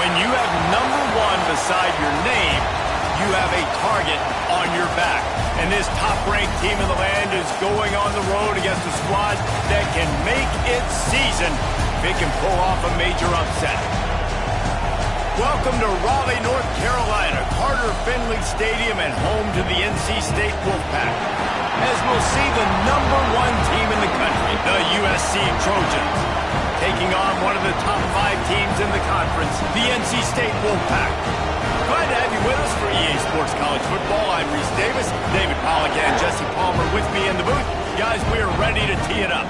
When you have #1 beside your name, you have a target on your back. And this top-ranked team in the land is going on the road against a squad that can make its season if it can pull off a major upset. Welcome to Raleigh, North Carolina, Carter Finley Stadium, and home to the NC State Wolfpack, as we'll see the #1 team in the country, the USC Trojans, taking on one of the top 5 teams in the conference, the NC State Wolfpack. Glad to have you with us for EA Sports College Football. I'm Reese Davis, David Pollack and Jesse Palmer with me in the booth. Guys, we are ready to tee it up.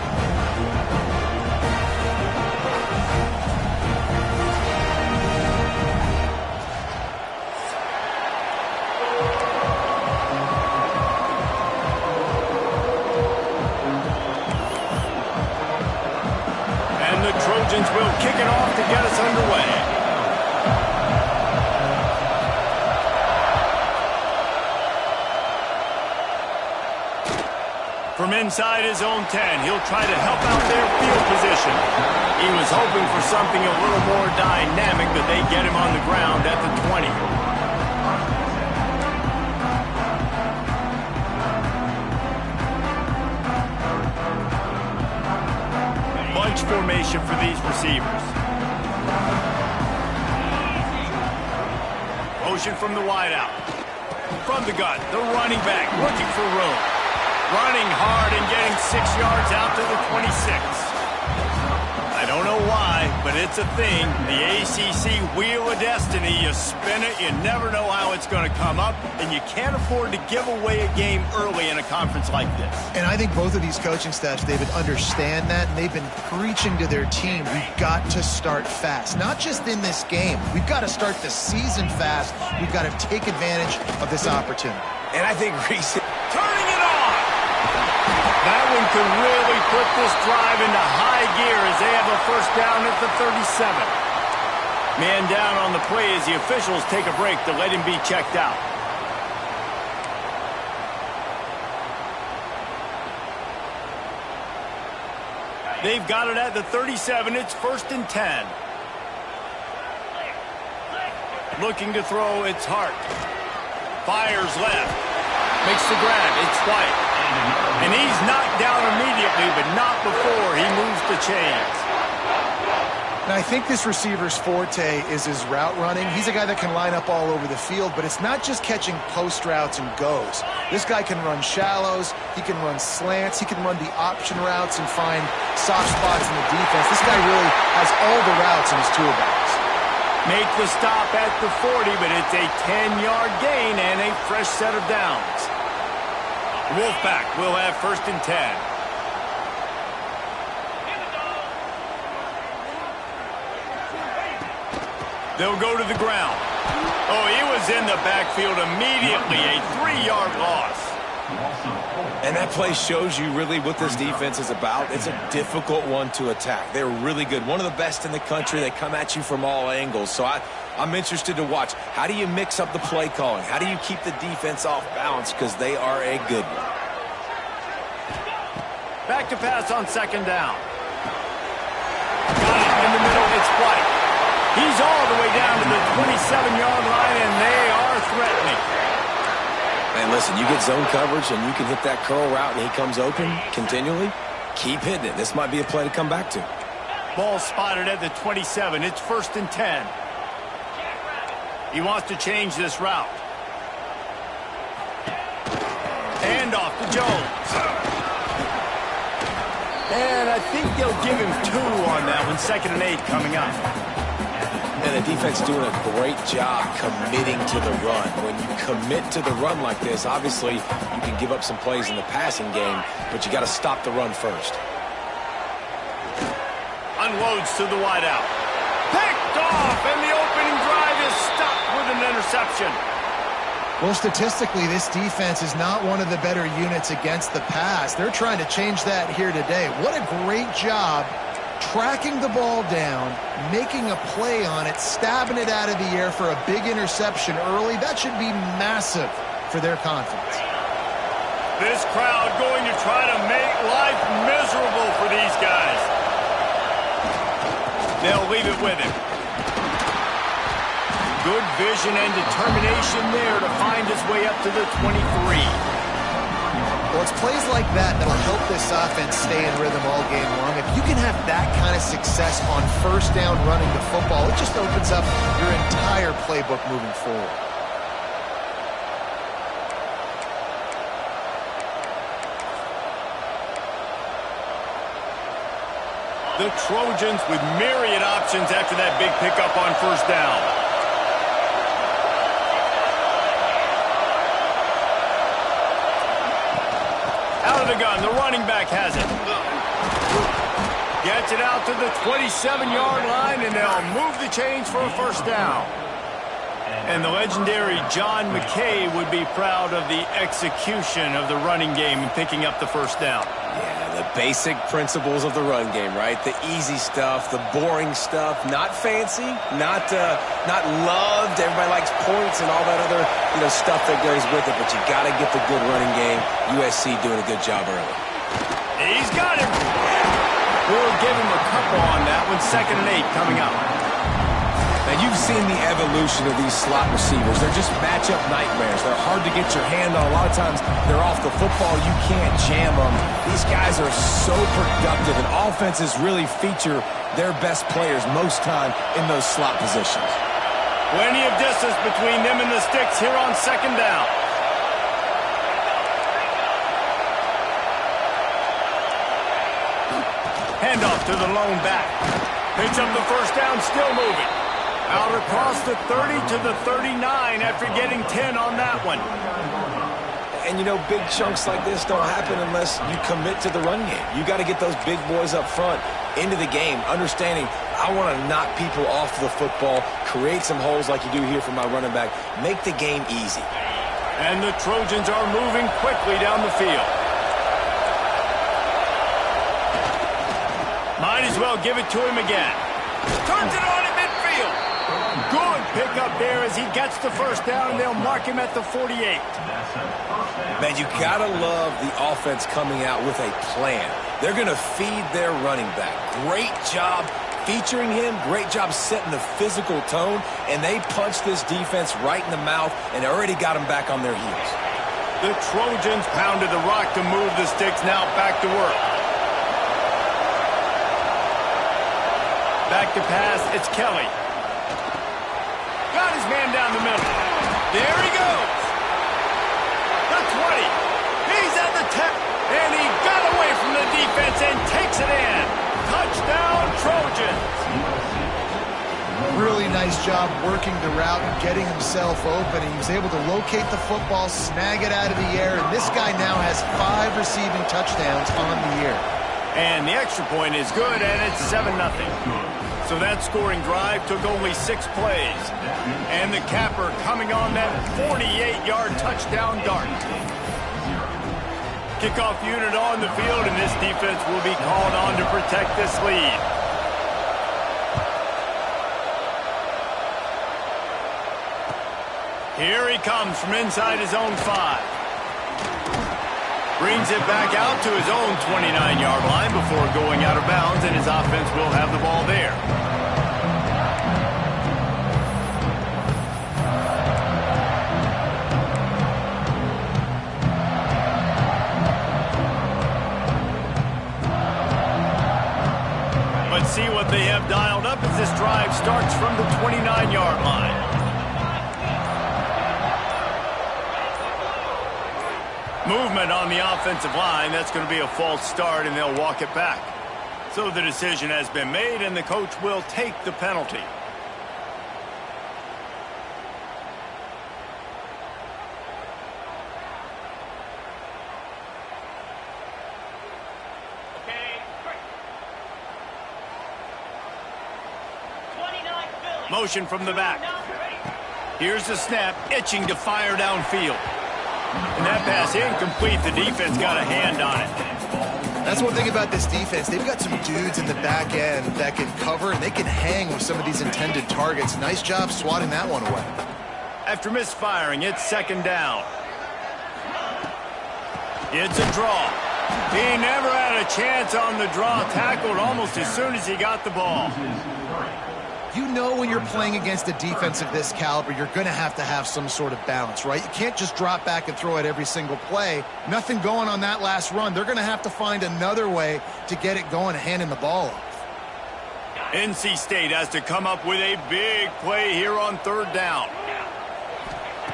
And the Trojans will kick it off to get us underway. From inside his own 10, he'll try to help out their field position. He was hoping for something a little more dynamic, but they get him on the ground at the 20. Bunch formation for these receivers. Motion from the wideout. From the gun, the running back looking for room. Running hard and getting 6 yards out to the 26. I don't know why, but it's a thing. The ACC Wheel of Destiny. You spin it, you never know how it's going to come up, and you can't afford to give away a game early in a conference like this. And I think both of these coaching staffs, David, understand that, and they've been preaching to their team, we've got to start fast. Not just in this game. We've got to start the season fast. We've got to take advantage of this opportunity. And I think Reese... Turning it on! That one could really put this drive into high gear as they have a first down at the 37. Man down on the play as the officials take a break to let him be checked out. They've got it at the 37. It's 1st and 10. Looking to throw, it's Hart. Fires left. Makes the grab. It's White. And he's knocked down immediately, but not before he moves the chains. Now, I think this receiver's forte is his route running. He's a guy that can line up all over the field, but it's not just catching post routes and goes. This guy can run shallows, he can run slants, he can run the option routes and find soft spots in the defense. This guy really has all the routes in his toolbox. Make the stop at the 40, but it's a 10-yard gain and a fresh set of downs. Wolfpack will have 1st and 10. They'll go to the ground. Oh, he was in the backfield immediately. A 3-yard loss. And that play shows you really what this defense is about. It's a difficult one to attack. They're really good. One of the best in the country. They come at you from all angles. So I'm interested to watch. How do you mix up the play calling? How do you keep the defense off balance? Because they are a good one. Back to pass on 2nd down. Got it in the middle. It's White. He's all the way down to the 27-yard line, and they are threatening. And listen, you get zone coverage, and you can hit that curl route, and he comes open continually. Keep hitting it. This might be a play to come back to. Ball spotted at the 27. It's 1st and 10. He wants to change this route. Hand off to Jones. And I think they'll give him 2 on that one. 2nd and 8 coming up. And the defense doing a great job committing to the run. When you commit to the run like this, obviously you can give up some plays in the passing game, but you got to stop the run first. Unloads to the wideout. Picked off, and the opening drive is stopped with an interception. Well, statistically, this defense is not one of the better units against the pass. They're trying to change that here today. What a great job tracking the ball down, making a play on it, stabbing it out of the air for a big interception early. That should be massive for their confidence. This crowd going to try to make life miserable for these guys. They'll leave it with him. Good vision and determination there to find his way up to the 23. Well, it's plays like that that'll help this offense stay in rhythm all game long. If you can have that kind of success on first down running the football, it just opens up your entire playbook moving forward. The Trojans with myriad options after that big pickup on first down. Out of the gun, the running back has it. Gets it out to the 27-yard line, and they'll move the chains for a first down. And the legendary John McKay would be proud of the execution of the running game and picking up the first down. Yeah, the basic principles of the run game, right? The easy stuff, the boring stuff, not fancy, not loved. Everybody likes points and all that other stuff that goes with it, but you got to get the good running game. USC doing a good job early. He's got him. We'll give him a couple on that one. 2nd and 8 coming up. Now, you've seen the evolution of these slot receivers. They're just matchup nightmares. They're hard to get your hand on. A lot of times, they're off the football. You can't jam them. These guys are so productive, and offenses really feature their best players most time in those slot positions. Plenty of distance between them and the sticks here on 2nd down. Handoff to the lone back. Picks up the first down, still moving. Out across the 30 to the 39 after getting 10 on that one. And, big chunks like this don't happen unless you commit to the run game. You got to get those big boys up front into the game, understanding I want to knock people off the football, create some holes like you do here for my running back, make the game easy. And the Trojans are moving quickly down the field. Might as well give it to him again. Turns it on in midfield. Good pickup there as he gets the first down, and they'll mark him at the 48. Man, you gotta love the offense coming out with a plan. They're gonna feed their running back. Great job featuring him, great job setting the physical tone, and they punched this defense right in the mouth and already got them back on their heels. The Trojans pounded the rock to move the sticks, now back to work. Back to pass, it's Kelly. Got his man down the middle. There he goes. The 20. He's at the 10. And he got away from the defense and takes it in. Touchdown, Trojans. Really nice job working the route and getting himself open. He was able to locate the football, snag it out of the air, and this guy now has 5 receiving touchdowns on the year. And the extra point is good, and it's 7-0. So that scoring drive took only 6 plays. And the capper coming on that 48-yard touchdown dart. Kickoff unit on the field, and this defense will be called on to protect this lead. Here he comes from inside his own 5. Brings it back out to his own 29-yard line before going out of bounds, and his offense will have the ball there. Let's see what they have dialed up as this drive starts from the 29-yard line. Movement on the offensive line. That's going to be a false start, and they'll walk it back. So the decision has been made, and the coach will take the penalty. Motion from the back. Here's the snap, itching to fire downfield. And that pass incomplete. The defense got a hand on it. That's one thing about this defense. They've got some dudes in the back end that can cover, and they can hang with some of these intended targets. Nice job swatting that one away. After misfiring, it's 2nd down. It's a draw. He never had a chance on the draw. Tackled almost as soon as he got the ball. You know when you're playing against a defense of this caliber, you're going to have some sort of balance, right? You can't just drop back and throw it every single play. Nothing going on that last run. They're going to have to find another way to get it going, handing the ball off. NC State has to come up with a big play here on third down.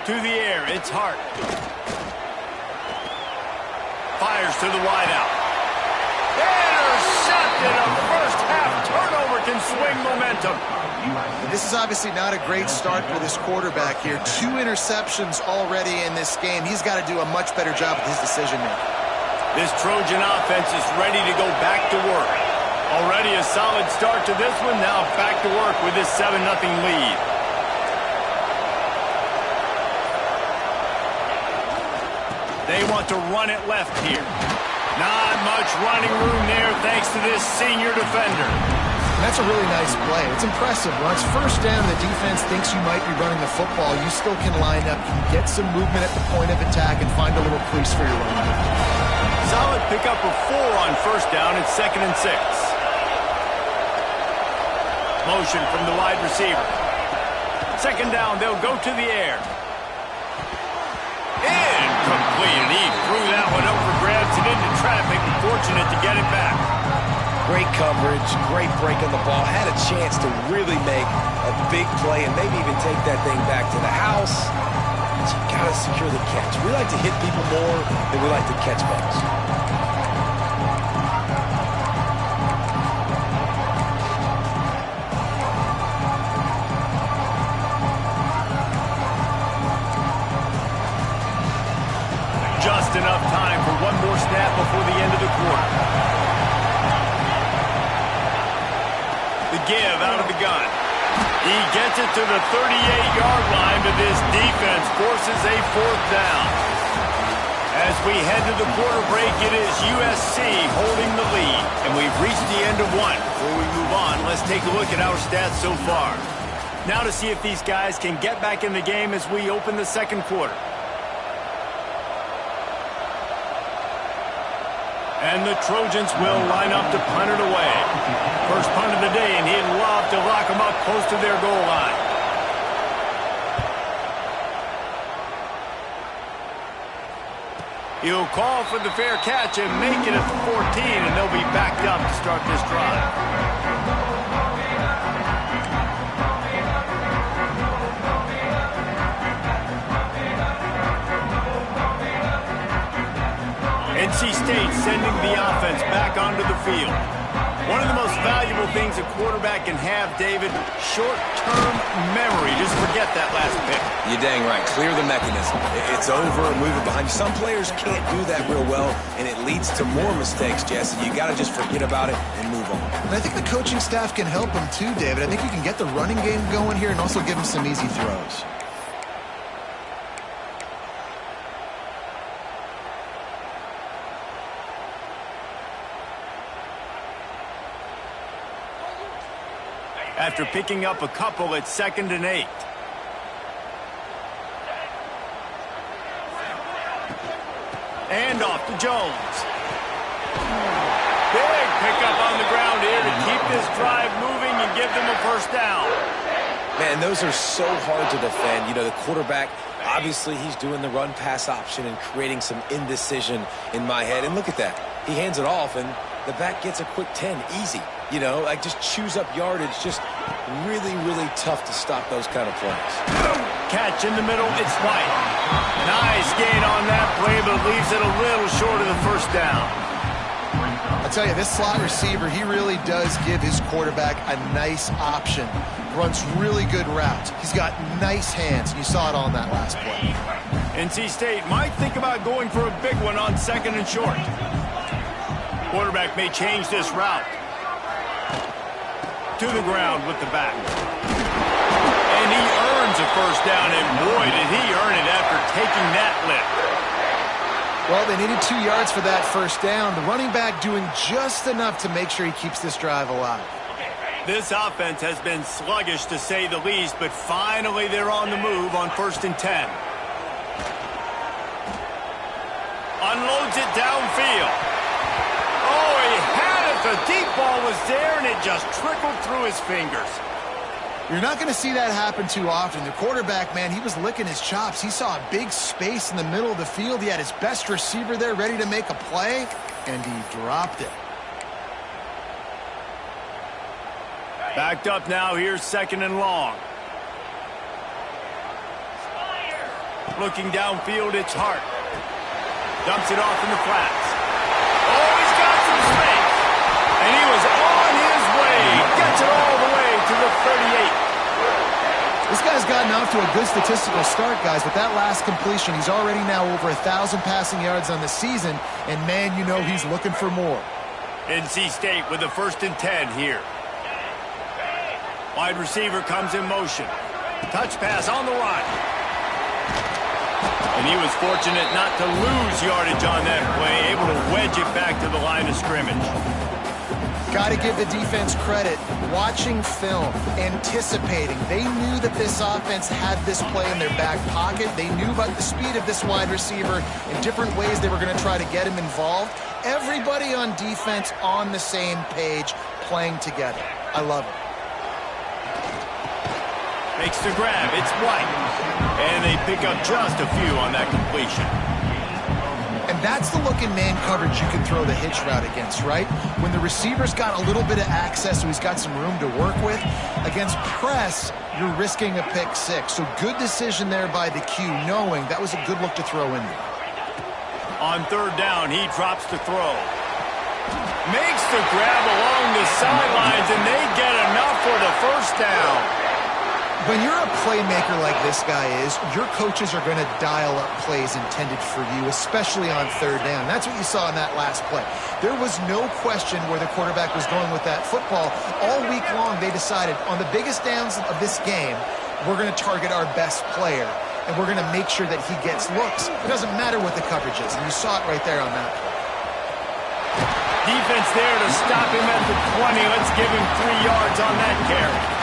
To the air, it's Hart. Fires to the wideout. Intercepted! A first-half turnover can swing momentum. This is obviously not a great start for this quarterback here. 2 interceptions already in this game. He's got to do a much better job with his decision-making. This Trojan offense is ready to go back to work. Already a solid start to this one. Now back to work with this 7-0 lead. They want to run it left here. Not much running room there thanks to this senior defender. And that's a really nice play. It's impressive. When it's first down, the defense thinks you might be running the football. You still can line up, you can get some movement at the point of attack, and find a little crease for your running back. Solid pickup of 4 on first down. It's 2nd and 6. Motion from the wide receiver. 2nd down, they'll go to the air. Incomplete, and he threw that one up for grabs and into traffic, and fortunate to get it back. Great coverage, great break on the ball. Had a chance to really make a big play and maybe even take that thing back to the house. But you got to secure the catch. We like to hit people more than we like to catch balls. Just enough time for one more snap before the end of the quarter. The give out of the gun. He gets it to the 38-yard line, but this defense forces a 4th down. As we head to the quarter break, it is USC holding the lead. And we've reached the end of one. Before we move on, let's take a look at our stats so far. Now to see if these guys can get back in the game as we open the second quarter. And the Trojans will line up to punt it away. First punt of the day, and he'd love to lock them up close to their goal line. He'll call for the fair catch and make it at the 14, and they'll be backed up to start this drive. NC State sending the offense back onto the field. One of the most valuable things a quarterback can have, David, short-term memory. Just forget that last pick. You're dang right. Clear the mechanism. It's over and move it behind you. Some players can't do that real well, and it leads to more mistakes, Jesse. You got to just forget about it and move on. And I think the coaching staff can help him too, David. I think you can get the running game going here and also give him some easy throws. After picking up a couple, it's 2nd and 8. And off to Jones. Big pickup on the ground here to keep this drive moving and give them a first down. Man, those are so hard to defend. You know, the quarterback, obviously he's doing the run-pass option and creating some indecision in my head. And look at that. He hands it off, and the back gets a quick 10. Easy. You know, like just chews up yardage. Just really, really tough to stop those kind of plays. Catch in the middle. It's White. Nice gain on that play, but leaves it a little short of the first down. I'll tell you, this slot receiver, he really does give his quarterback a nice option. Runs really good routes. He's got nice hands. You saw it on that last play. NC State might think about going for a big one on 2nd and short. Quarterback may change this route. To the ground with the back. And he earns a first down, and boy, did he earn it after taking that lift. Well, they needed 2 yards for that first down. The running back doing just enough to make sure he keeps this drive alive. This offense has been sluggish, to say the least, but finally they're on the move on 1st and 10. Unloads it downfield. Oh, he had it. The deep ball was there, and it just trickled through his fingers. You're not going to see that happen too often. The quarterback, man, he was licking his chops. He saw a big space in the middle of the field. He had his best receiver there ready to make a play, and he dropped it. Backed up now. Here's 2nd and long. Looking downfield, it's Hart. Dumps it off in the flats. Oh, he's got some space. And he was on his way. Gets it all the way to the 38. This guy's gotten off to a good statistical start, guys. With that last completion, he's already now over 1,000 passing yards on the season. And, man, you know he's looking for more. NC State with the 1st and 10 here. Wide receiver comes in motion. Touch pass on the run. And he was fortunate not to lose yardage on that play, able to wedge it back to the line of scrimmage. Got to give the defense credit. Watching film, anticipating. They knew that this offense had this play in their back pocket. They knew about the speed of this wide receiver and different ways they were going to try to get him involved. Everybody on defense on the same page, playing together. I love it. Makes the grab. It's White. And they pick up just a few on that completion. And that's the look in man coverage you can throw the hitch route against, right? When the receiver's got a little bit of access, so he's got some room to work with. Against press, you're risking a pick six. So good decision there by the Q, knowing that was a good look to throw in there. On 3rd down, he drops to throw. Makes the grab along the sidelines, and they get enough for the 1st down. When you're a playmaker like this guy is, your coaches are going to dial up plays intended for you, especially on 3rd down. That's what you saw in that last play. There was no question where the quarterback was going with that football. All week long, they decided on the biggest downs of this game, we're going to target our best player, and we're going to make sure that he gets looks. It doesn't matter what the coverage is, and you saw it right there on that play. Defense there to stop him at the 20. Let's give him 3 yards on that carry.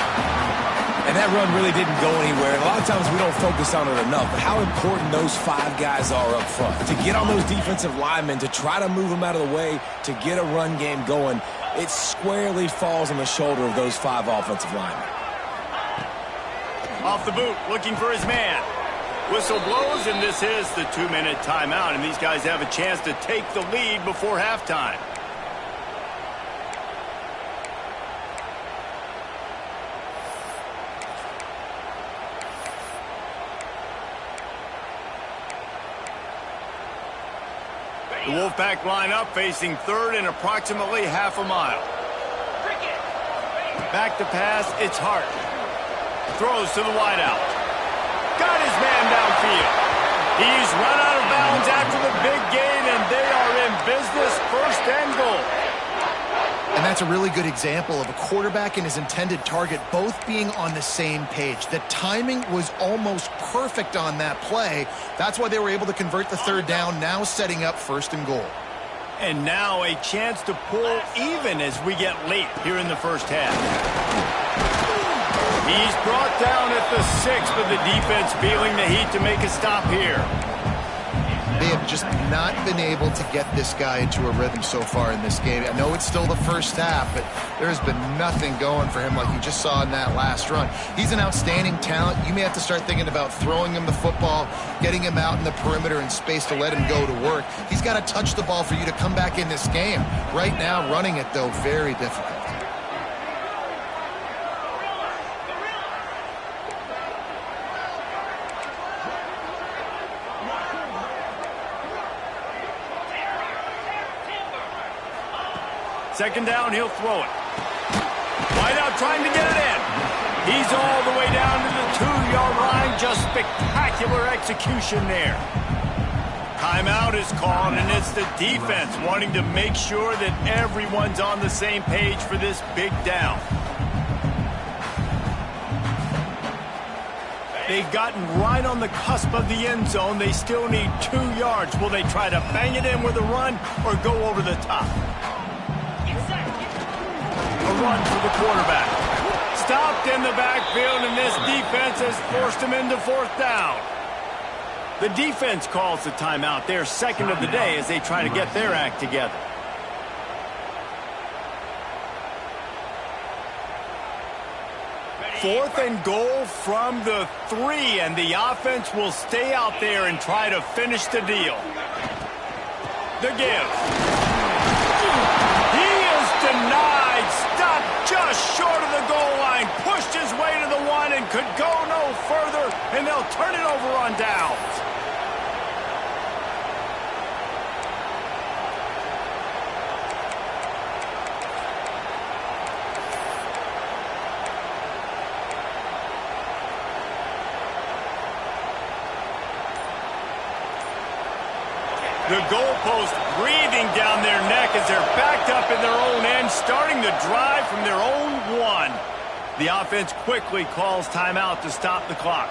And that run really didn't go anywhere. And a lot of times we don't focus on it enough, but how important those 5 guys are up front. To get on those defensive linemen, to try to move them out of the way, to get a run game going, it squarely falls on the shoulder of those 5 offensive linemen. Off the boot, looking for his man. Whistle blows, and this is the 2-minute timeout, and these guys have a chance to take the lead before halftime. The Wolfpack line up, facing 3rd and approximately half a mile. Back to pass, it's Hart. Throws to the wideout. Got his man downfield. He's run out of bounds after the big gain, and they are in business, 1st and goal. And that's a really good example of a quarterback and his intended target both being on the same page. The timing was almost perfect on that play. That's why they were able to convert the 3rd down, now setting up 1st and goal. And now a chance to pull even as we get late here in the 1st half. He's brought down at the 6, but the defense feeling the heat to make a stop here. They have just not been able to get this guy into a rhythm so far in this game. I know it's still the 1st half, but there has been nothing going for him like you just saw in that last run. He's an outstanding talent. You may have to start thinking about throwing him the football, getting him out in the perimeter in space to let him go to work. He's got to touch the ball for you to come back in this game. Right now, running it, though, very difficult. Second down, he'll throw it. Wide out trying to get it in. He's all the way down to the 2-yard line. Just spectacular execution there. Timeout is called, and it's the defense wanting to make sure that everyone's on the same page for this big down. They've gotten right on the cusp of the end zone. They still need 2 yards. Will they try to bang it in with a run or go over the top? A run for the quarterback. Stopped in the backfield, and this defense has forced him into 4th down. The defense calls the timeout. Their 2nd of the day as they try to get their act together. 4th and goal from the 3, and the offense will stay out there and try to finish the deal. The give. He is denied. Stopped just short of the goal line. Pushed his way to the 1 and could go no further, and they'll turn it over on downs. The goalpost breathing down their neck as they're backed up in their own end, starting the drive from their own 1. The offense quickly calls timeout to stop the clock.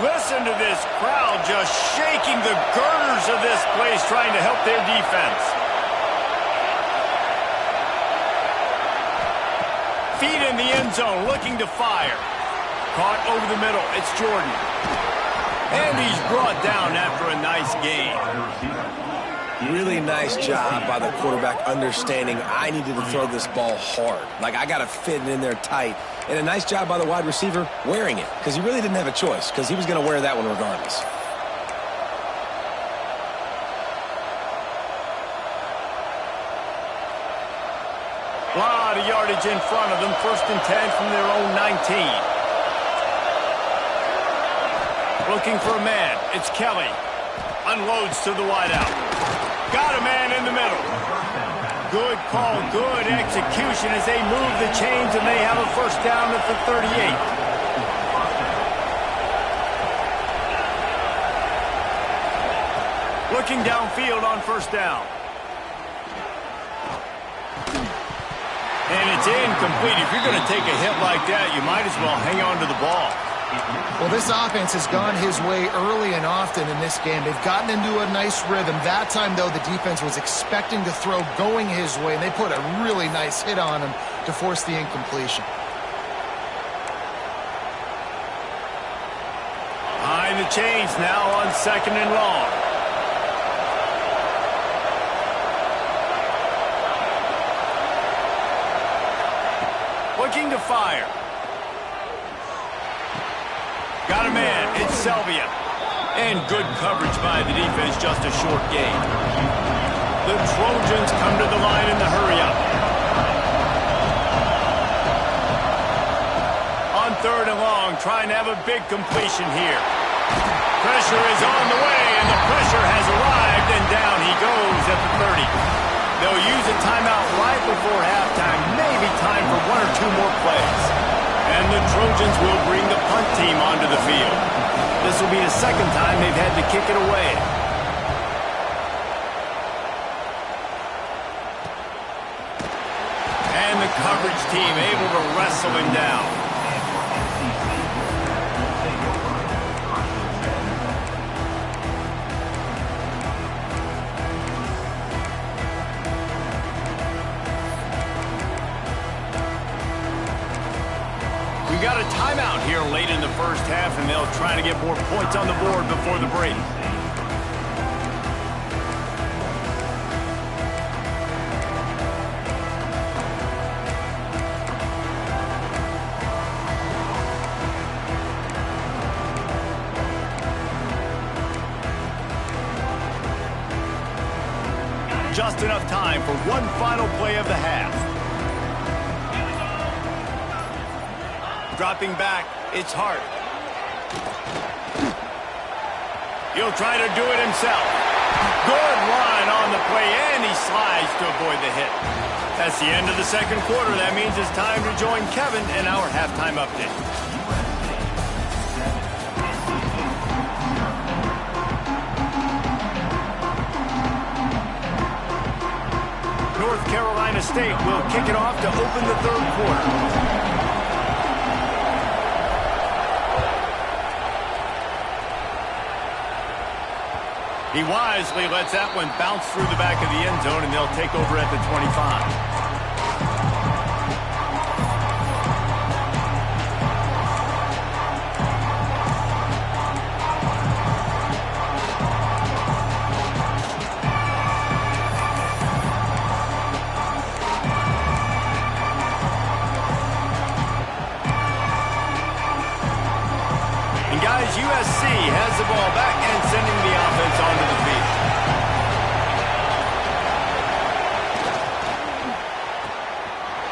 Listen to this crowd just shaking the girders of this place, trying to help their defense. Feet in the end zone, looking to fire. Caught over the middle. It's Jordan. And he's brought down after a nice gain. Really nice job by the quarterback understanding I needed to throw this ball hard. Like, I got to fit it in there tight. And a nice job by the wide receiver wearing it, because he really didn't have a choice, because he was going to wear that one regardless. A lot of yardage in front of them. 1st and 10 from their own 19. Looking for a man. It's Kelly. Unloads to the wideout. Got a man in the middle. Good call, good execution as they move the chains, and they have a 1st down at the 38. Looking downfield on 1st down. And it's incomplete. If you're going to take a hit like that, you might as well hang on to the ball. Well, this offense has gone his way early and often in this game. They've gotten into a nice rhythm. That time, though, the defense was expecting to throw going his way, and they put a really nice hit on him to force the incompletion. Behind the chains now on 2nd and long. Looking to fire. Got a man. It's Selvia. And good coverage by the defense, just a short gain. The Trojans come to the line in the hurry-up. On 3rd and long, trying to have a big completion here. Pressure is on the way, and the pressure has arrived, and down he goes at the 30. They'll use a timeout right before halftime, maybe time for 1 or 2 more plays. And the Trojans will bring the punt team onto the field. This will be the 2nd time they've had to kick it away. And the coverage team able to wrestle him down. Got a timeout here late in the 1st half, and they'll try to get more points on the board before the break. Just enough time for one final play of the half. Dropping back, it's Hart. He'll try to do it himself. Good run on the play, and he slides to avoid the hit. That's the end of the 2nd quarter. That means it's time to join Kevin in our halftime update. North Carolina State will kick it off to open the 3rd quarter. He wisely lets that one bounce through the back of the end zone, and they'll take over at the 25. the ball back and sending the offense onto the field.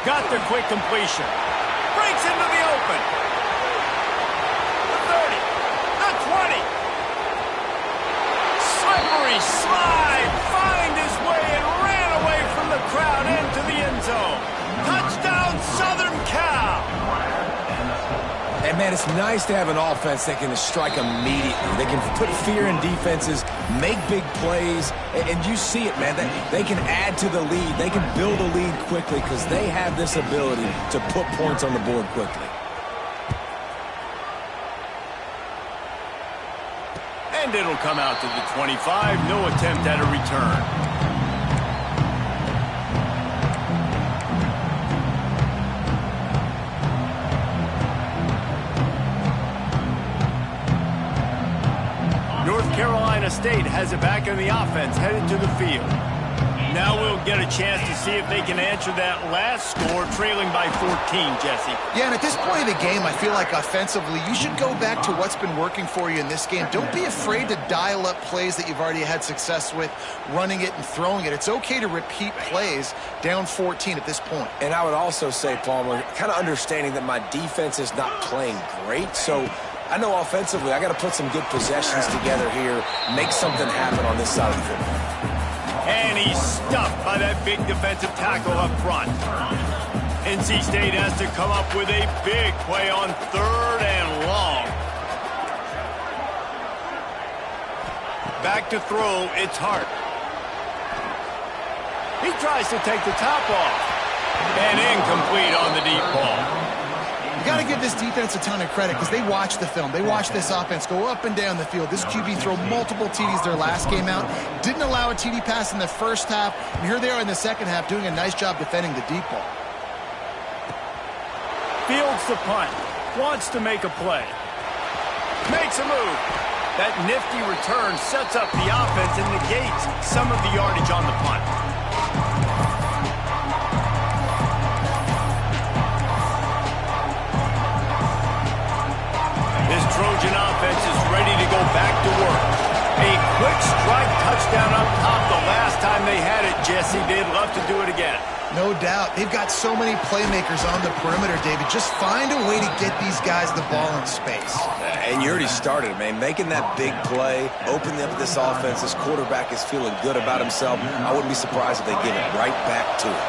Got the quick completion. Breaks into the open. The 30. The 20. Slippery slide. Find his way and ran away from the crowd into the end zone. Touchdown, Southern Cal. And, man, it's nice to have an offense that can strike immediately. They can put fear in defenses, make big plays, and you see it, man. They can add to the lead. They can build a lead quickly because they have this ability to put points on the board quickly. And it'll come out to the 25. No attempt at a return. North Carolina State has it back in the offense, headed to the field. Now we'll get a chance to see if they can answer that last score, trailing by 14, Jesse. Yeah, and at this point of the game, I feel like offensively, you should go back to what's been working for you in this game. Don't be afraid to dial up plays that you've already had success with, running it and throwing it. It's okay to repeat plays down 14 at this point. And I would also say, Palmer, kind of understanding that my defense is not playing great, so I know offensively I got to put some good possessions together here, make something happen on this side of the football. And he's stuffed by that big defensive tackle up front. NC State has to come up with a big play on 3rd and long. Back to throw, it's Hart. He tries to take the top off. And incomplete on the deep ball. You got to give this defense a ton of credit because they watch the film. They watch this offense go up and down the field. This QB throw multiple TDs their last game out. Didn't allow a TD pass in the first half. And here they are in the second half doing a nice job defending the deep ball. Fields the punt. Wants to make a play. Makes a move. That nifty return sets up the offense and negates some of the yardage on the punt. This Trojan offense is ready to go back to work. A quick strike touchdown up top the last time they had it, Jesse. They'd love to do it again. No doubt. They've got so many playmakers on the perimeter, David. Just find a way to get these guys the ball in space. And you already started, man. Making that big play, opening up this offense. This quarterback is feeling good about himself. I wouldn't be surprised if they give it right back to him.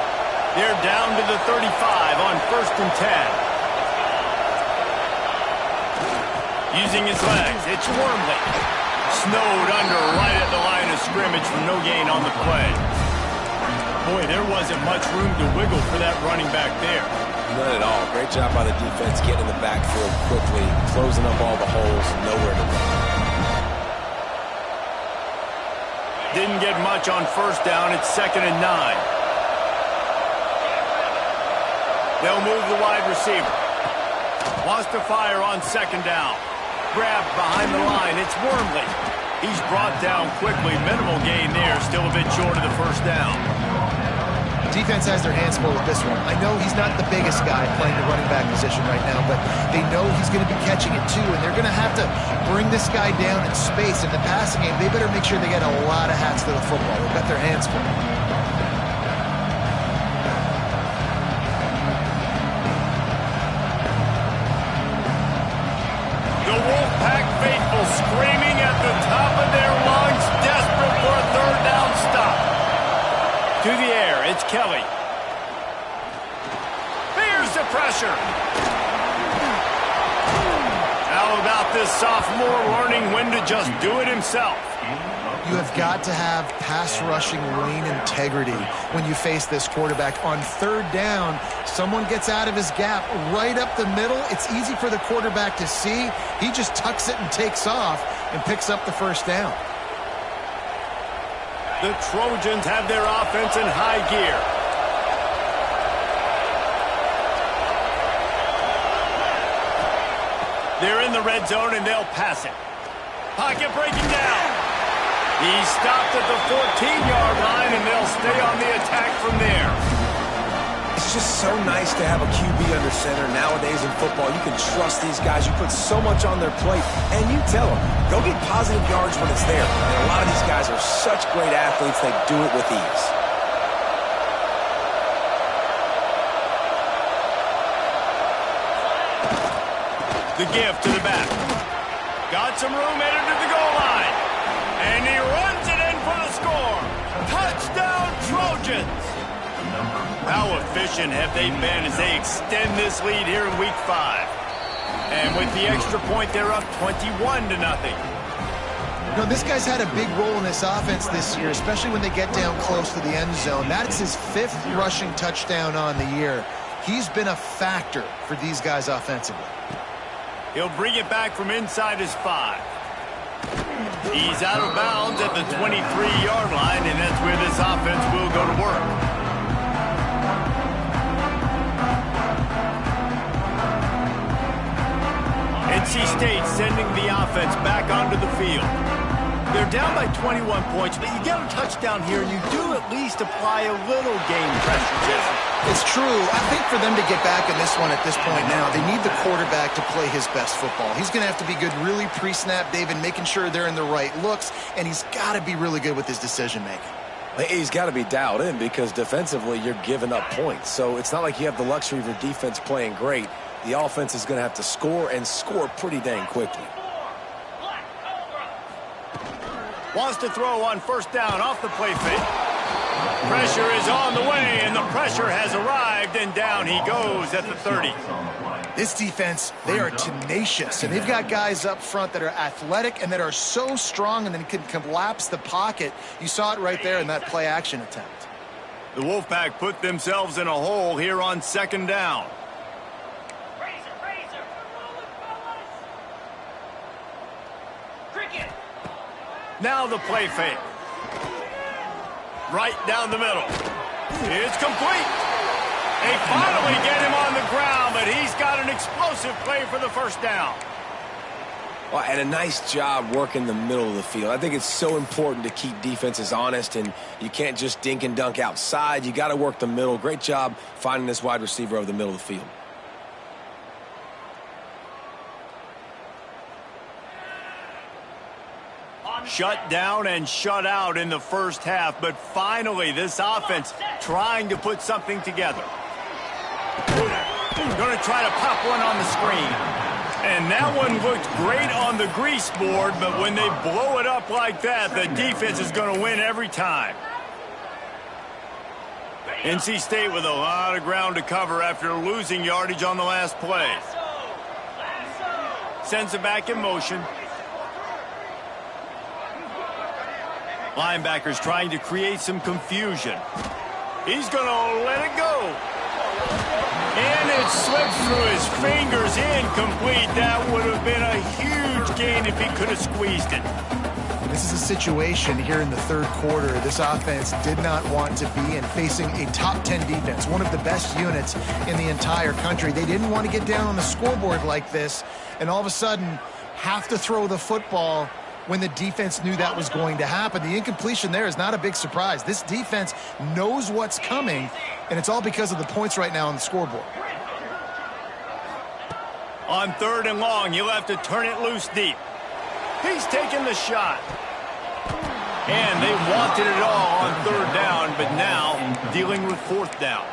They're down to the 35 on 1st and 10. Using his legs, it's Wormley. Snowed under right at the line of scrimmage for no gain on the play. Boy, there wasn't much room to wiggle for that running back there. None at all. Great job by the defense getting in the backfield quickly, closing up all the holes, nowhere to run. Didn't get much on 1st down. It's 2nd and 9. They'll move the wide receiver. Wants to fire on 2nd down. Grabbed behind the line. It's Wormley. He's brought down quickly. Minimal gain there. Still a bit short of the 1st down. Defense has their hands full with this one. I know he's not the biggest guy playing the running back position right now, but they know he's going to be catching it too, and they're going to have to bring this guy down in space. In the passing game, they better make sure they get a lot of hats to the football. They've got their hands full. The Wolfpack faithful screaming at the top of their lungs, desperate for a 3rd down stop. To the air, it's Kelly. Fears the pressure. How about this sophomore learning when to just do it himself? You have got to have pass rushing lane integrity when you face this quarterback. On 3rd down, someone gets out of his gap right up the middle. It's easy for the quarterback to see. He just tucks it and takes off and picks up the 1st down. The Trojans have their offense in high gear. They're in the red zone and they'll pass it. Pocket breaking down. He's stopped at the 14-yard line, and they'll stay on the attack from there. It's It's just so nice to have a QB under center. Nowadays in football, you can trust these guys. You put so much on their plate, and you tell them, go get positive yards when it's there. And a lot of these guys are such great athletes, they do it with ease. The give to the back. Got some room headed to the goal line. And he runs it in for the score. Touchdown, Trojans. How efficient have they been as they extend this lead here in Week 5? And with the extra point, they're up 21-0. You know, this guy's had a big role in this offense this year, especially when they get down close to the end zone. That's his 5th rushing touchdown on the year. He's been a factor for these guys offensively. He'll bring it back from inside his 5. He's out of bounds at the 23-yard line, and that's where this offense will go to work. NC State sending the offense back onto the field. They're down by 21 points, but you get a touchdown here, and you do at least apply a little game pressure, Jesse. It's true. I think for them to get back in this one at this point now, they need the quarterback to play his best football. He's going to have to be good really pre-snap, David, making sure they're in the right looks, and he's got to be really good with his decision-making. He's got to be dialed in because defensively you're giving up points. So it's not like you have the luxury of your defense playing great. The offense is going to have to score and score pretty dang quickly. Wants to throw on first down off the play fake. Pressure is on the way, and the pressure has arrived, and down he goes at the 30. This defense, they are tenacious, and they've got guys up front that are athletic and that are so strong and then can collapse the pocket. You saw it right there in that play-action attempt. The Wolfpack put themselves in a hole here on second down. Now the play fake. Right down the middle. It's complete. They finally get him on the ground, but he's got an explosive play for the first down. Well, and a nice job working the middle of the field. I think it's so important to keep defenses honest, and you can't just dink and dunk outside. You got to work the middle. Great job finding this wide receiver over the middle of the field. Shut down and shut out in the first half, but finally this offense trying to put something together. Going to try to pop one on the screen. And that one looked great on the grease board, but when they blow it up like that, the defense is going to win every time. NC State with a lot of ground to cover after losing yardage on the last play. Sends it back in motion. Linebackers trying to create some confusion. He's going to let it go. And it slipped through his fingers, incomplete. That would have been a huge gain if he could have squeezed it. This is a situation here in the third quarter this offense did not want to be in, facing a top 10 defense, one of the best units in the entire country. They didn't want to get down on the scoreboard like this and all of a sudden have to throw the football when the defense knew that was going to happen. The incompletion there is not a big surprise. This defense knows what's coming, and it's all because of the points right now on the scoreboard. On third and long, you'll have to turn it loose deep. He's taking the shot. And they wanted it all on third down, but now dealing with fourth down.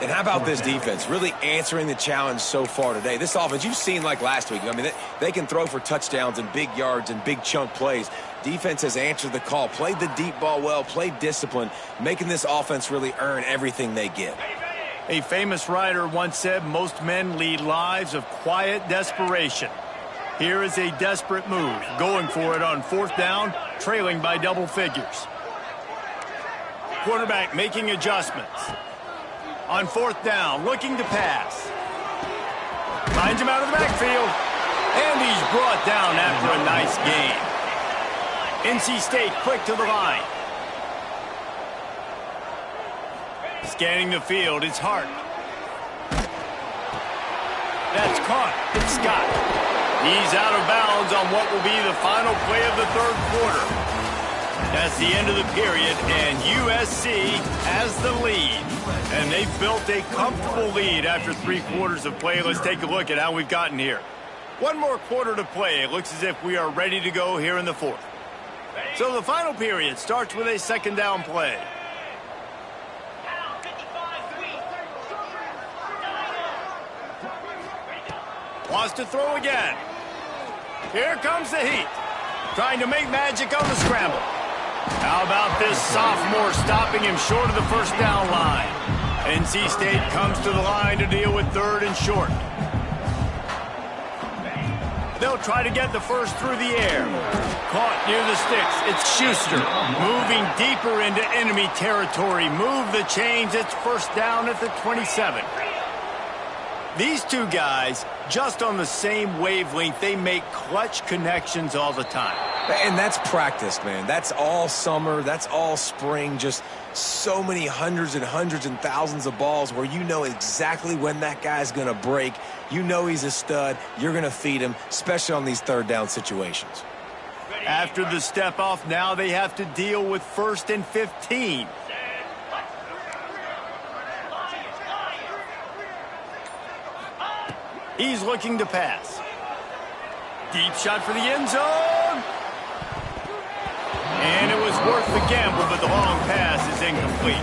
And how about this defense really answering the challenge so far today? This offense, you've seen like last week. I mean, they can throw for touchdowns and big yards and big chunk plays. Defense has answered the call, played the deep ball well, played discipline, making this offense really earn everything they get. A famous writer once said, most men lead lives of quiet desperation. Here is a desperate move, going for it on fourth down, trailing by double figures. Quarterback making adjustments. On fourth down, looking to pass. Finds him out of the backfield. And he's brought down after a nice gain. NC State quick to the line. Scanning the field, it's Hart. That's caught. It's Scott. He's out of bounds on what will be the final play of the third quarter. That's the end of the period, and USC has the lead. And they've built a comfortable lead after 3 quarters of play. Let's take a look at how we've gotten here. 1 more quarter to play. It looks as if we are ready to go here in the 4th. So the final period starts with a 2nd down play. Wants to throw again. Here comes the heat. Trying to make magic on the scramble. How about this sophomore stopping him short of the 1st down line? NC State comes to the line to deal with 3rd and short. They'll try to get the 1st through the air. Caught near the sticks. It's Schuster moving deeper into enemy territory. Move the chains. It's 1st down at the 27. These two guys, just on the same wavelength, they make clutch connections all the time. And that's practice, man. That's all summer. That's all spring. Just so many hundreds and thousands of balls where you know exactly when that guy's going to break. You know he's a stud. You're going to feed him, especially on these 3rd down situations. After the step off, now they have to deal with 1st and 15. He's looking to pass. Deep shot for the end zone. And it was worth the gamble, but the long pass is incomplete.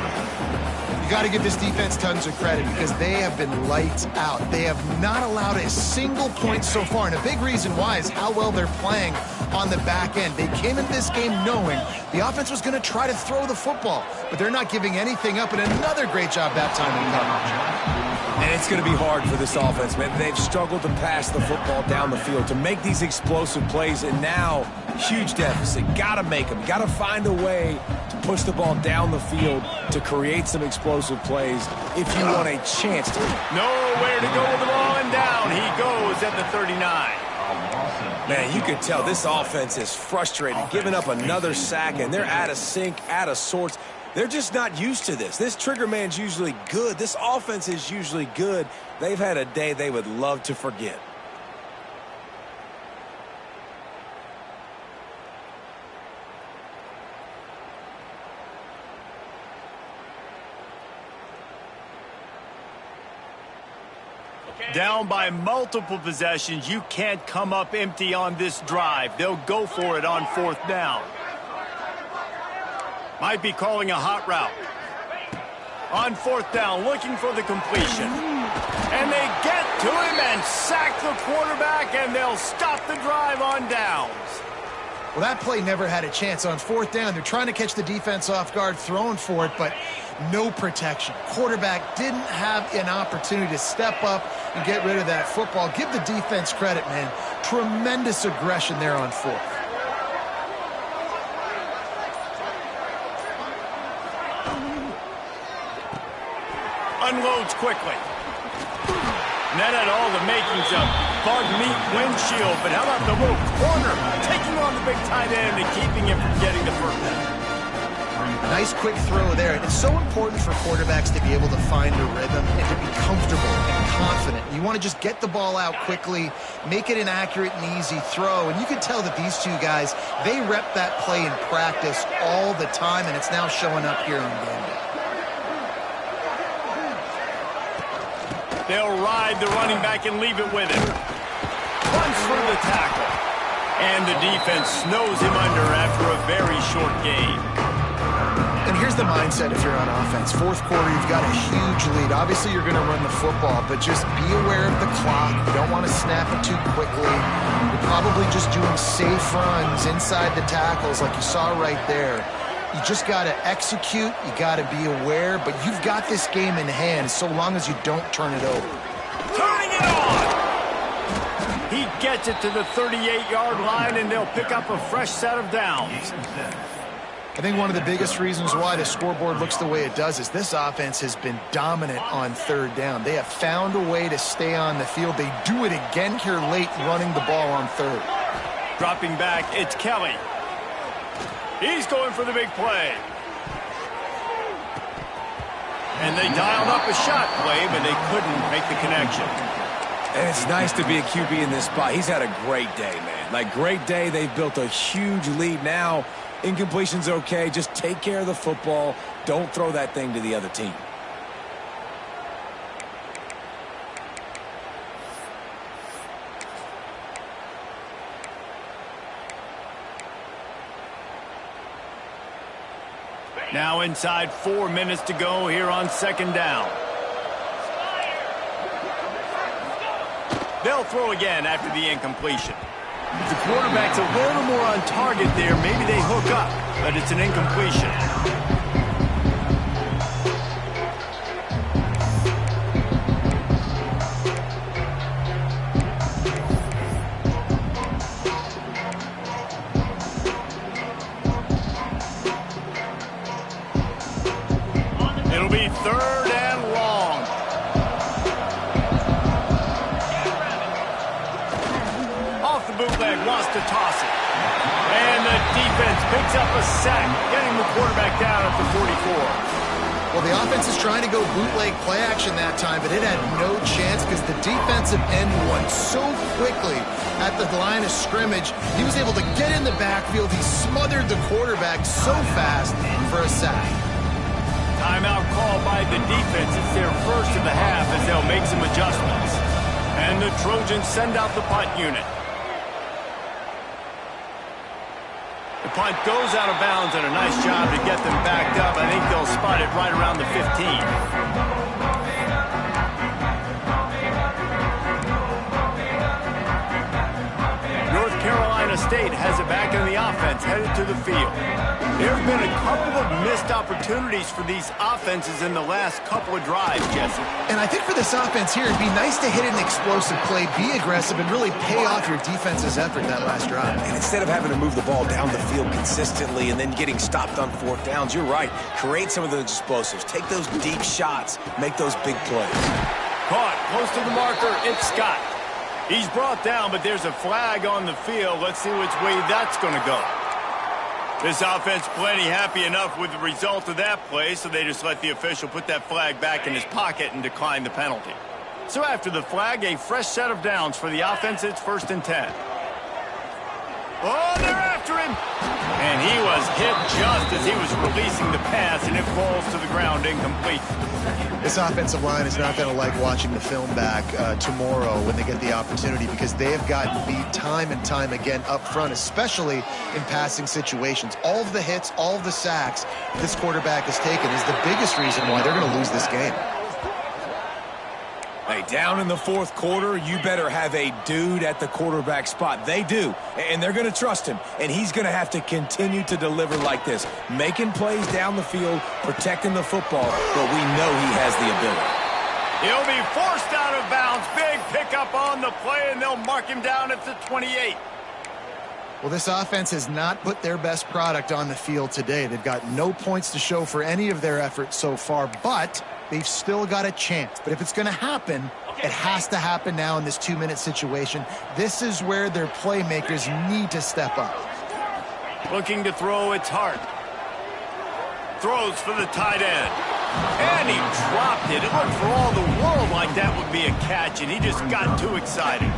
You got to give this defense tons of credit because they have been lights out. They have not allowed a single point so far, and a big reason why is how well they're playing on the back end. They came into this game knowing the offense was going to try to throw the football, but they're not giving anything up, and another great job that time in coverage. And it's going to be hard for this offense, man. They've struggled to pass the football down the field, to make these explosive plays, and now huge deficit. Got to make them. Got to find a way to push the ball down the field to create some explosive plays if you want a chance to. Nowhere to go with the ball, and down he goes at the 39. Man, you can tell this offense is frustrated, giving up another sack, and they're out of sync, out of sorts. They're just not used to this. This trigger man's usually good. This offense is usually good. They've had a day they would love to forget. Down by multiple possessions, you can't come up empty on this drive. They'll go for it on 4th down. Might be calling a hot route. On 4th down, looking for the completion. And they get to him and sack the quarterback, and they'll stop the drive on downs. Well, that play never had a chance. On 4th down, they're trying to catch the defense off guard, throwing for it, but no protection. Quarterback didn't have an opportunity to step up and get rid of that football. Give the defense credit, man. Tremendous aggression there on 4th. Unloads quickly. And that had all the makings of bug meat windshield, but how about the little corner taking on the big tight end and keeping him from getting the 1st down? Nice quick throw there. And it's so important for quarterbacks to be able to find a rhythm and to be comfortable and confident. You want to just get the ball out quickly, make it an accurate and easy throw. And you can tell that these two guys, they rep that play in practice all the time, and it's now showing up here on game day. They'll ride the running back and leave it with him. Runs through the tackle. And the defense snows him under after a very short gain. And here's the mindset if you're on offense. 4th quarter, you've got a huge lead. Obviously, you're going to run the football, but just be aware of the clock. You don't want to snap it too quickly. You're probably just doing safe runs inside the tackles like you saw right there. You just got to execute. You got to be aware, but you've got this game in hand so long as you don't turn it over. Turning it on! He gets it to the 38-yard line, and they'll pick up a fresh set of downs. I think one of the biggest reasons why the scoreboard looks the way it does is this offense has been dominant on 3rd down. They have found a way to stay on the field. They do it again here late, running the ball on 3rd. Dropping back, it's Kelly. He's going for the big play. And they dialed up a shot play, but they couldn't make the connection. And it's nice to be a QB in this spot. He's had a great day, man. Like, great day. They've built a huge lead now. Incompletion's okay. Just take care of the football. Don't throw that thing to the other team. Now inside 4 minutes to go here on second down. They'll throw again after the incompletion. If the quarterback's a little more on target there, maybe they hook up, but it's an incompletion. It'll be third and long. Off the bootleg, wants to toss it. And the defense picks up a sack, getting the quarterback down at the 44. Well, the offense is trying to go bootleg play action that time, but it had no chance because the defensive end won so quickly at the line of scrimmage. He was able to get in the backfield. He smothered the quarterback so fast for a sack. Timeout call by the defense. It's their first of the half as they'll make some adjustments. And the Trojans send out the punt unit. The punt goes out of bounds, and a nice job to get them backed up. I think they'll spot it right around the 15. North Carolina State has it back in the offense, headed to the field. There have been a couple of missed opportunities for these offenses in the last couple of drives, Jesse. And I think for this offense here, it'd be nice to hit an explosive play, be aggressive, and really pay off your defense's effort that last drive. And instead of having to move the ball down the field consistently and then getting stopped on fourth downs, you're right. Create some of those explosives. Take those deep shots. Make those big plays. Caught close to the marker. It's Scott. He's brought down, but there's a flag on the field. Let's see which way that's going to go. This offense plenty happy enough with the result of that play, so they just let the official put that flag back in his pocket and decline the penalty. So after the flag, a fresh set of downs for the offense. It's 1st and 10. Oh, they're after him! And he was hit just as he was releasing the pass, and it falls to the ground incomplete. This offensive line is not going to like watching the film back tomorrow when they get the opportunity, because they have gotten beat time and time again up front, especially in passing situations. All of the hits, all of the sacks this quarterback has taken is the biggest reason why they're going to lose this game. Hey, down in the fourth quarter, you better have a dude at the quarterback spot. They do, and they're going to trust him, and he's going to have to continue to deliver like this, making plays down the field, protecting the football, but we know he has the ability. He'll be forced out of bounds. Big pickup on the play, and they'll mark him down at the 28. Well, this offense has not put their best product on the field today. They've got no points to show for any of their efforts so far, but they've still got a chance. But if it's going to happen, it has to happen now in this 2-minute situation. This is where their playmakers need to step up. Looking to throw, it's Hart. Throws for the tight end. And he dropped it. It looked for all the world like that would be a catch, and he just got too excited.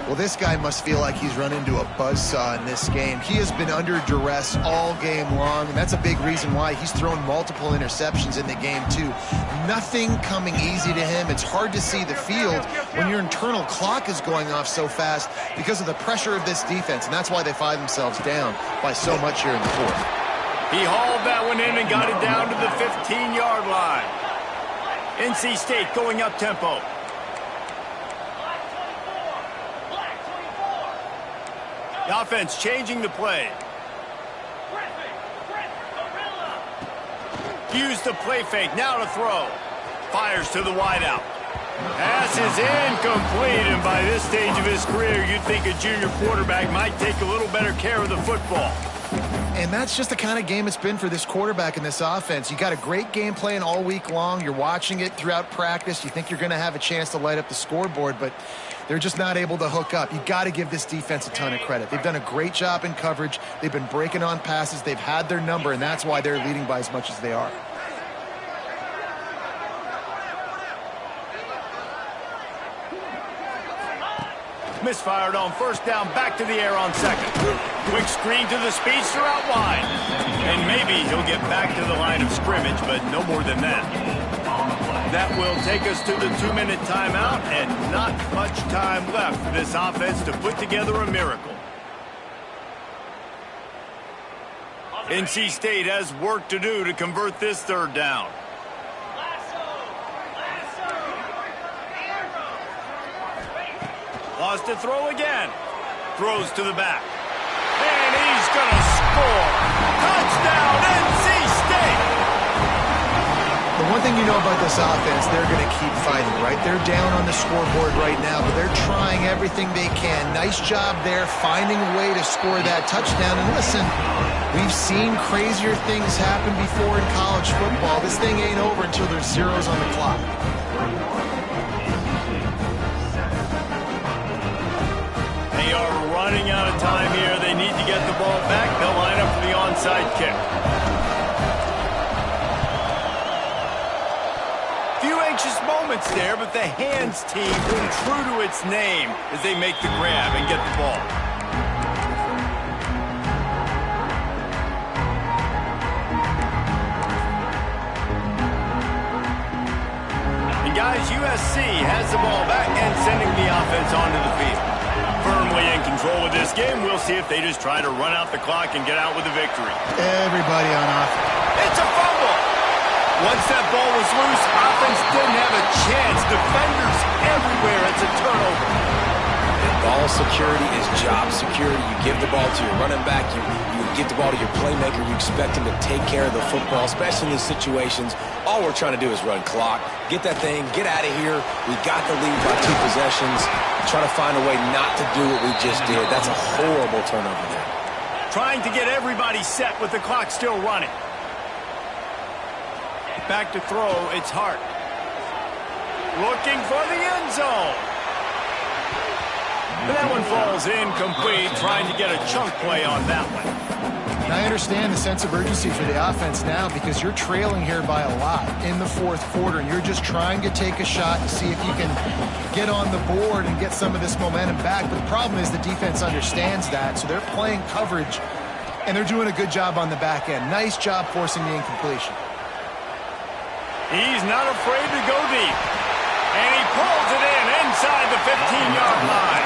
Well, this guy must feel like he's run into a buzzsaw in this game. He has been under duress all game long, and that's a big reason why he's thrown multiple interceptions in the game, too. Nothing coming easy to him. It's hard to see the field when your internal clock is going off so fast because of the pressure of this defense, and that's why they find themselves down by so much here in the fourth. He hauled that one in and got it down to the 15-yard line. NC State going up-tempo. The offense changing the play. Use the play fake. Now to throw. Fires to the wideout. Pass is incomplete, and by this stage of his career, you'd think a junior quarterback might take a little better care of the football. And that's just the kind of game it's been for this quarterback in this offense. You got a great game plan all week long. You're watching it throughout practice. You think you're going to have a chance to light up the scoreboard, but they're just not able to hook up. You got to give this defense a ton of credit. They've done a great job in coverage. They've been breaking on passes. They've had their number, and that's why they're leading by as much as they are. Misfired on first down, back to the air on second. Quick screen to the speedster out wide. And maybe he'll get back to the line of scrimmage, but no more than that. That will take us to the 2-minute timeout, and not much time left for this offense to put together a miracle. NC State has work to do to convert this third down. Lost to throw again. Throws to the back. And he's going to score. Touchdown, NC State! The one thing you know about this offense, they're going to keep fighting, right? They're down on the scoreboard right now, but they're trying everything they can. Nice job there, finding a way to score that touchdown. And listen, we've seen crazier things happen before in college football. This thing ain't over until there's zeros on the clock. They are running out of time here. They need to get the ball back. They'll line up for the onside kick. Few anxious moments there, but the hands team true to its name as they make the grab and get the ball. And guys, USC has the ball back and sending the offense onto the field. Firmly in control of this game. We'll see if they just try to run out the clock and get out with a victory. Everybody on offense. It's a fumble. Once that ball was loose, offense didn't have a chance. Defenders everywhere. It's a turnover. And ball security is job security. You give the ball to your running back. You give the ball to your playmaker. You expect him to take care of the football, especially in these situations. All we're trying to do is run clock. Get that thing. Get out of here. We got the lead by 2 possessions. Try to find a way not to do what we just did. That's a horrible turnover there. Trying to get everybody set with the clock still running. Back to throw, it's Hart. Looking for the end zone. And that one falls incomplete, trying to get a chunk play on that one. And I understand the sense of urgency for the offense now because you're trailing here by a lot in the fourth quarter, and you're just trying to take a shot and see if you can get on the board and get some of this momentum back. But the problem is the defense understands that, so they're playing coverage, and they're doing a good job on the back end. Nice job forcing the incompletion. He's not afraid to go deep. And he pulls it in inside the 15-yard line.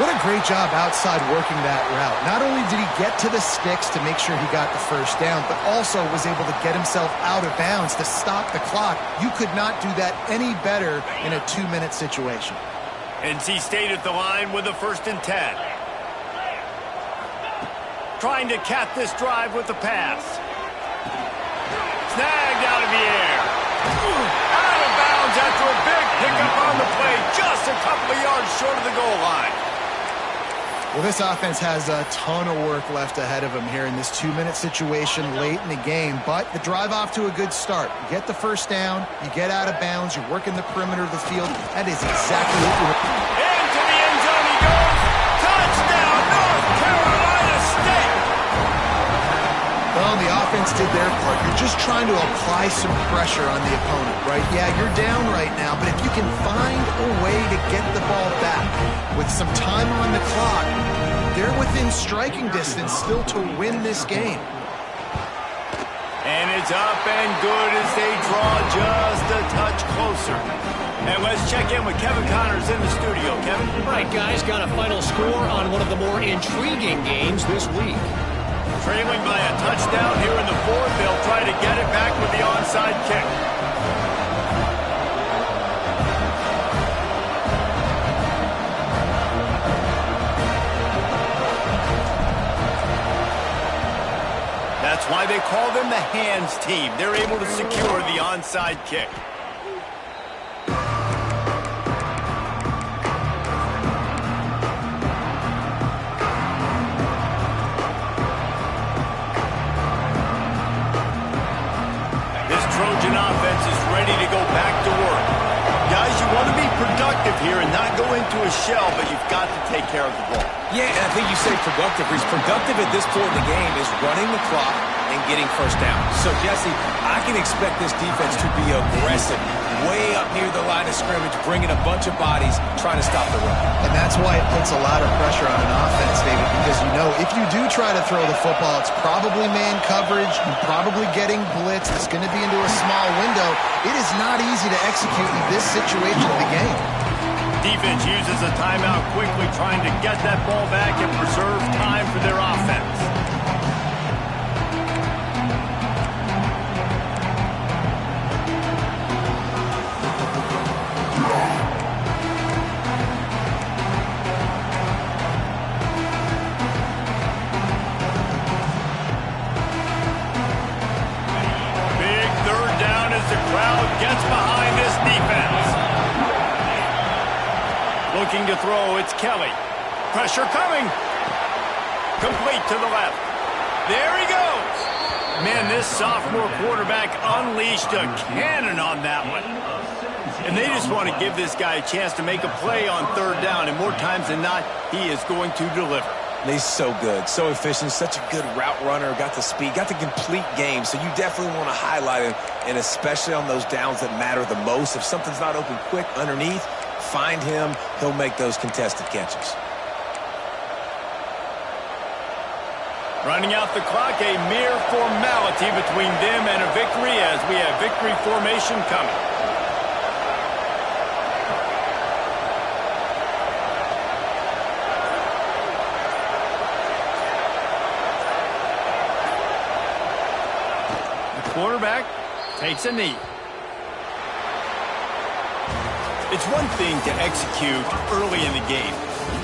What a great job outside working that route. Not only did he get to the sticks to make sure he got the first down, but also was able to get himself out of bounds to stop the clock. You could not do that any better in a 2-minute situation. NC State at the line with a 1st and 10. Trying to cap this drive with the pass. Snagged out of the air. Out of bounds after a big pickup on the play, just a couple of yards short of the goal line. Well, this offense has a ton of work left ahead of them here in this 2-minute situation late in the game, but the drive off to a good start. You get the first down, you get out of bounds, you're working the perimeter of the field. That is exactly what you're doing. Into the end zone he goes. Touchdown, North Carolina State. Well, the offense did their part. You're just trying to apply some pressure on the opponent, right? Yeah, you're down right now, but if you can find a way to get the ball back with some time on the clock, they're within striking distance still to win this game. And it's up and good as they draw just a touch closer. And let's check in with Kevin Connors in the studio. Kevin? All right, guys, got a final score on one of the more intriguing games this week. Trailing by a touchdown here in the 4th. They'll try to get it back with the onside kick. That's why they call them the hands team. They're able to secure the onside kick. Trojan offense is ready to go back to work. Guys, you want to be productive here and not go into a shell, but you've got to take care of the ball. Yeah, and I think you say productive. He's productive at this point in the game is running the clock and getting first down. So, Jesse, I can expect this defense to be aggressive, way up near the line of scrimmage, bringing a bunch of bodies, trying to stop the run. And that's why it puts a lot of pressure on an offense, David, because you know if you do try to throw the football, it's probably man coverage, you're probably getting blitzed, it's going to be into a small window. It is not easy to execute in this situation of the game. Defense uses a timeout quickly, trying to get that ball back and preserve time for their offense. Big third down as the crowd gets behind this defense. Looking to throw, it's Kelly. Pressure coming. Complete to the left. There he goes. Man, this sophomore quarterback unleashed a cannon on that one. And they just want to give this guy a chance to make a play on third down, and more times than not, he is going to deliver. He's so good, so efficient, such a good route runner, got the speed, got the complete game, so you definitely want to highlight him, and especially on those downs that matter the most. If something's not open quick underneath, find him, he'll make those contested catches. Running out the clock, a mere formality between them and a victory as we have victory formation coming. The quarterback takes a knee. It's one thing to execute early in the game.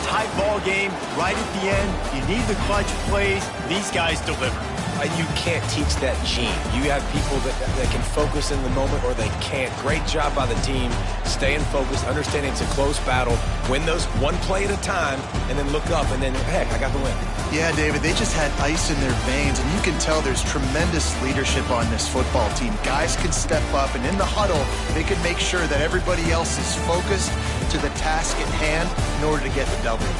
Tight ball game, right at the end, you need the clutch plays. These guys deliver. You can't teach that gene. You have people that can focus in the moment or they can't. Great job by the team, staying focused, understanding it's a close battle, win those one play at a time, and then look up, and then, heck, I got the win. Yeah, David, they just had ice in their veins, and you can tell there's tremendous leadership on this football team. Guys can step up, and in the huddle, they can make sure that everybody else is focused to the task at hand in order to get the W.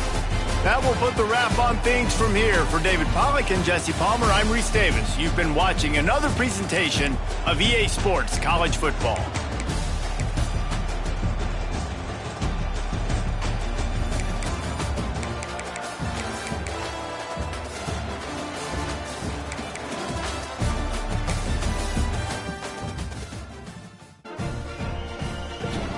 That will put the wrap on things from here. For David Pollack and Jesse Palmer, I'm Reese Davis. You've been watching another presentation of EA Sports College Football.